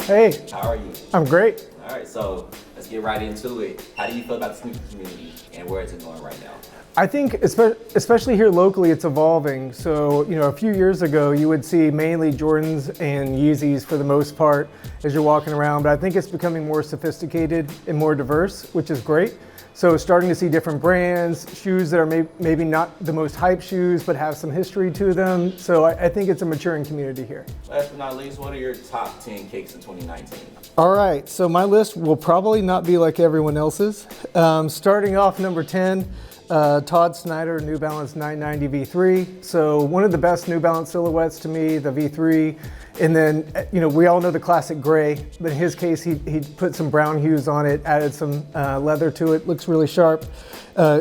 Hey, How are you? I'm great. All right, so let's get right into it. How do you feel about the sneaker community and where is it going right now? I think, especially here locally, it's evolving. So, a few years ago, you would see mainly Jordans and Yeezys for the most part as you're walking around, but I think it's becoming more sophisticated and more diverse, which is great. So starting to see different brands, shoes that are maybe not the most hype shoes, but have some history to them. So I think it's a maturing community here. Last but not least, what are your top 10 kicks in 2019? All right, so my list will probably not be like everyone else's. Starting off number 10, Todd Snyder, New Balance 990 V3. So one of the best New Balance silhouettes to me, the V3. And then, we all know the classic gray, but in his case, he put some brown hues on it, added some leather to it, looks really sharp.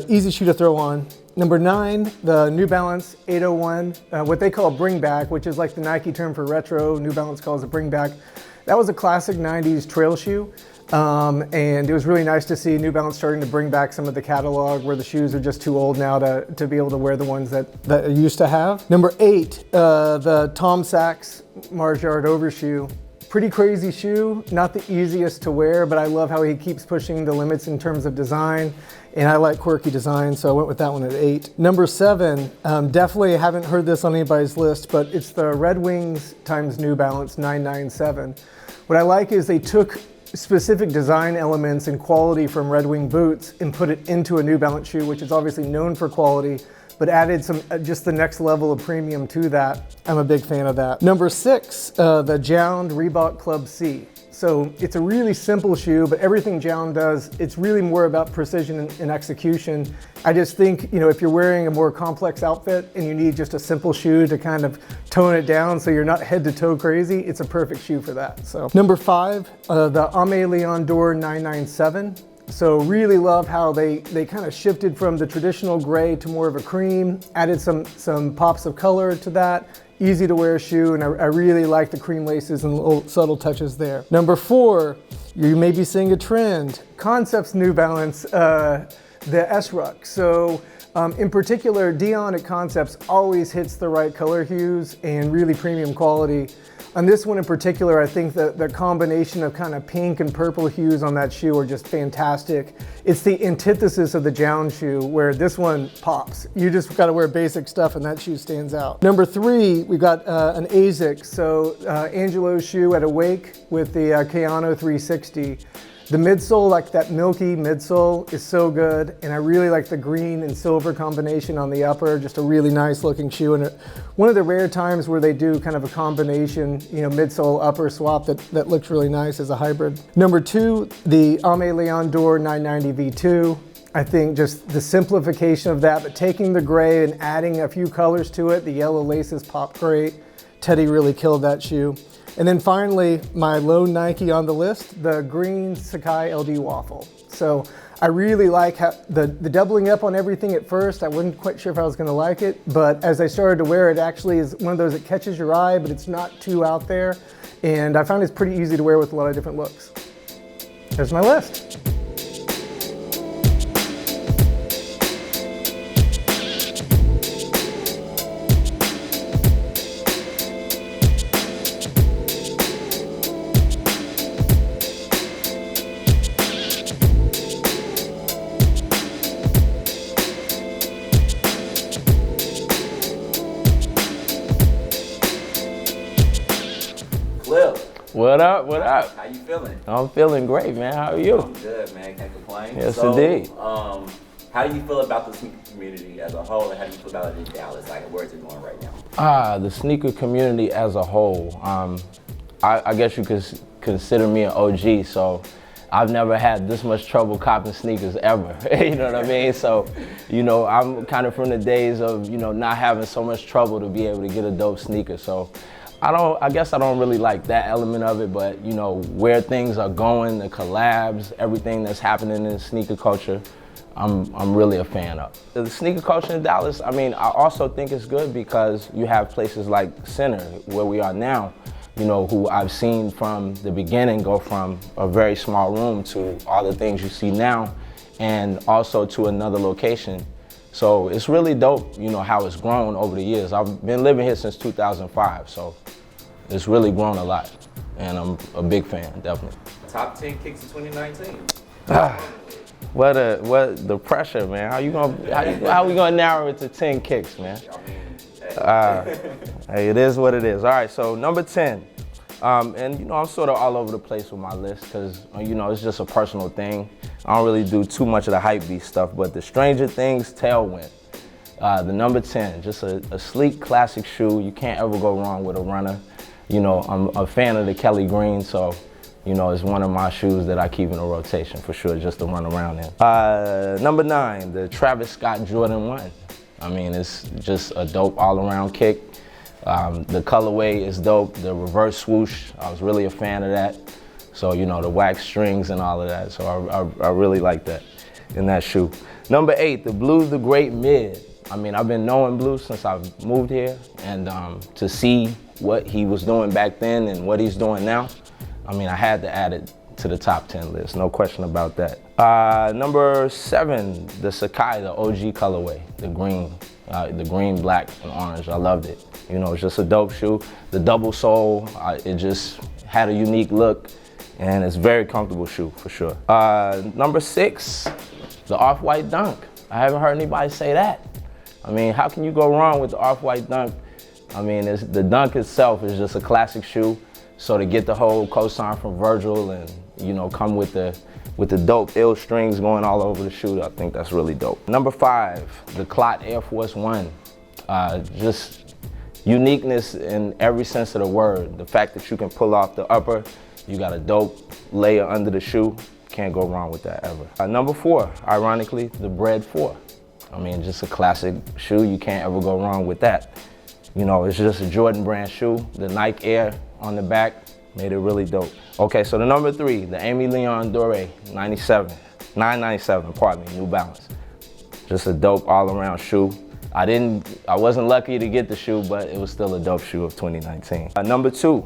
Easy shoe to throw on. Number 9, the New Balance 801, what they call bring back, which is like the Nike term for retro. New Balance calls it bring back. That was a classic 90s trail shoe. And it was really nice to see New Balance starting to bring back some of the catalog where the shoes are just too old now to be able to wear the ones that I used to have. Number 8, the Tom Sachs Mars Yard overshoe. Pretty crazy shoe, not the easiest to wear, but I love how he keeps pushing the limits in terms of design. And I like quirky design, so I went with that one at 8. Number 7, definitely haven't heard this on anybody's list, but it's the Red Wings times New Balance 997. What I like is they took specific design elements and quality from Red Wing boots and put it into a New Balance shoe, which is obviously known for quality, but added some just the next level of premium to that. I'm a big fan of that. Number 6, the Jound Reebok Club C. So it's a really simple shoe, but everything Jound does, it's really more about precision and execution. I just think, if you're wearing a more complex outfit and you need just a simple shoe to kind of tone it down so you're not head to toe crazy, it's a perfect shoe for that. So number 5, the Aimé Leon Dore 997. So really love how they kind of shifted from the traditional gray to more of a cream, added some pops of color to that. Easy to wear shoe, and I really like the cream laces and little subtle touches there. Number 4, you may be seeing a trend. Concepts New Balance, the S-Ruck. So in particular, Dion at Concepts always hits the right color hues and really premium quality. On this one in particular, I think that the combination of kind of pink and purple hues on that shoe are just fantastic. It's the antithesis of the Jound shoe, where this one pops. You just got to wear basic stuff and that shoe stands out. Number 3, we got an ASIC. So Angelo's shoe at Awake with the Kayano 360. The midsole, like that milky midsole, is so good, and I really like the green and silver combination on the upper, just a really nice looking shoe, and one of the rare times where they do kind of a combination, midsole upper swap that looks really nice as a hybrid. Number 2, the Aimé Leon Dore 990 V2. I think just the simplification of that, but taking the gray and adding a few colors to it, the yellow laces pop great. Teddy really killed that shoe. And then finally, my lone Nike on the list, the green Sakai LD Waffle. So I really like how the doubling up on everything at first. I wasn't quite sure if I was gonna like it, but as I started to wear it, actually is one of those that catches your eye, but it's not too out there. And I found it's pretty easy to wear with a lot of different looks. There's my list. What up, what up? How you feeling? I'm feeling great, man. How are you? I'm good, man. Can't complain. Yes, indeed. How do you feel about the sneaker community as a whole, and how do you feel about it in Dallas? Like, where is it going right now? The sneaker community as a whole. I guess you could consider me an OG, so I've never had this much trouble copping sneakers ever. You know what I mean? So, I'm kind of from the days of, not having so much trouble to be able to get a dope sneaker. So I guess I don't really like that element of it, but where things are going, the collabs, everything that's happening in the sneaker culture, I'm really a fan of. The sneaker culture in Dallas, I also think it's good because you have places like Center, where we are now, who I've seen from the beginning go from a very small room to all the things you see now, and also to another location. So it's really dope, how it's grown over the years. I've been living here since 2005, so it's really grown a lot. and I'm a big fan, definitely. Top 10 kicks in 2019. What the pressure, man? How we gonna narrow it to 10 kicks, man? Hey, it is what it is. All right, so number 10. And you know, I'm sort of all over the place with my list because you know, it's just a personal thing. I don't really do too much of the hype beast stuff, but the Stranger Things Tailwind, the number 10, just a sleek classic shoe. You can't ever go wrong with a runner. You know, I'm a fan of the Kelly Green, so you know, it's one of my shoes that I keep in a rotation for sure, just to run around in. Number 9, the Travis Scott Jordan 1. I mean, it's just a dope all-around kick. The colorway is dope. The reverse swoosh, I was really a fan of that. So, you know, the wax strings and all of that. So I really like that in that shoe. Number 8, the Blue the Great Mid. I mean, I've been knowing Blue since I've moved here, and to see what he was doing back then and what he's doing now, I mean, I had to add it to the top 10 list, no question about that. Number 7, the Sacai, the OG colorway, the green, black, and orange. I loved it. You know, it's just a dope shoe. The double sole, it just had a unique look, and it's a very comfortable shoe for sure. Number 6, the Off-White Dunk. I haven't heard anybody say that. I mean, how can you go wrong with the Off-White Dunk? I mean, the Dunk itself is just a classic shoe. So to get the whole cosign from Virgil and, you know, come with the dope ill strings going all over the shoe, I think that's really dope. Number 5, the Clot Air Force 1. Just uniqueness in every sense of the word. The fact that you can pull off the upper, you got a dope layer under the shoe. Can't go wrong with that ever. Number 4, ironically, the Bread 4. I mean, just a classic shoe. You can't ever go wrong with that. You know, it's just a Jordan brand shoe. The Nike Air on the back made it really dope. Okay, so the number 3, the Amy Leon Dore 997, pardon me, New Balance. Just a dope all-around shoe. I wasn't lucky to get the shoe, but it was still a dope shoe of 2019. Number 2,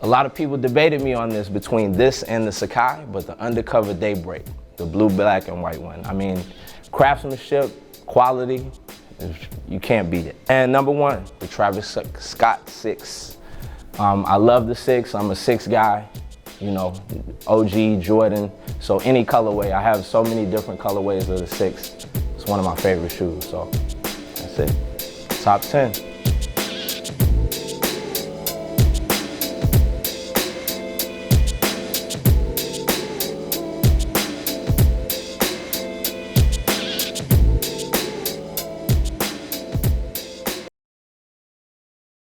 a lot of people debated me on this between this and the Sacai, but the Undercover Daybreak, the blue, black, and white one. I mean, craftsmanship, quality, you can't beat it. And number 1, the Travis Scott 6. I love the 6. I'm a 6 guy, you know, OG, Jordan. So any colorway, I have so many different colorways of the 6. It's one of my favorite shoes, so that's it. Top 10.